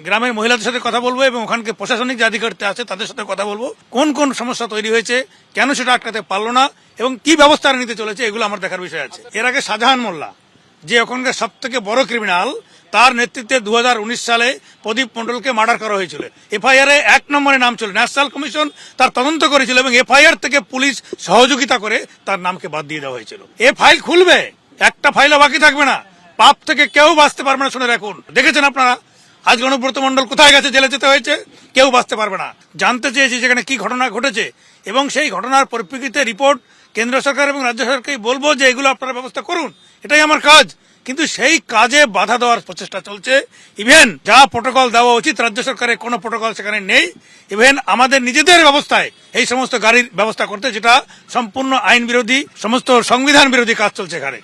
গ্রামের মহিলাদের সাথে কথা বলবো এবং ওখানকে প্রশাসনিক যে আধিকারিক আছে তাদের সাথে কথা বলবো, কোন কোন সমস্যা তৈরি হয়েছে, কেন সেটা আটকাতে পারলো না এবং কি ব্যবস্থা নিতে চলেছে, এগুলো আমার দেখার বিষয় আছে। এর আগে শাহজাহান মোল্লা, যে ওখানকার সব থেকে বড় ক্রিমিনাল, তার নেতৃত্বে 2019 সালে প্রদীপ মণ্ডলকে মার্ডার করা হয়েছিল। এফআইআর 1 নম্বরে নাম ছিল, ন্যাশনাল কমিশন তার তদন্ত করেছিল এবং এফআইআর থেকে পুলিশ সহযোগিতা করে তার নামকে বাদ দিয়ে দেওয়া হয়েছিল। এ ফাইল খুলবে, একটা ফাইলও বাকি থাকবে না, পাপ থেকে কেউ বাঁচতে পারবে না। শুনে রাখুন, দেখেছেন আপনারা আজ অনুব্রত মণ্ডল কোথায় গেছে, জেলে যেতে হয়েছে, কেউ বাঁচতে পারবে না। জানতে চেয়েছি সেখানে কি ঘটনা ঘটেছে এবং সেই ঘটনার পরিপ্রেক্ষিতে রিপোর্ট কেন্দ্র সরকার এবং রাজ্য সরকারকে বলবো যে এগুলো আপনারা ব্যবস্থা করুন, এটাই আমার কাজ। কিন্তু সেই কাজে বাধা দেওয়ার প্রচেষ্টা চলছে। ইভেন যা প্রোটোকল দেওয়া উচিত রাজ্য সরকারের কোনো প্রোটোকল সেখানে নেই। ইভেন আমাদের নিজেদের ব্যবস্থায় এই সমস্ত গাড়ির ব্যবস্থা করতে, যেটা সম্পূর্ণ আইন বিরোধী, সমস্ত সংবিধান বিরোধী কাজ চলছে এখানে।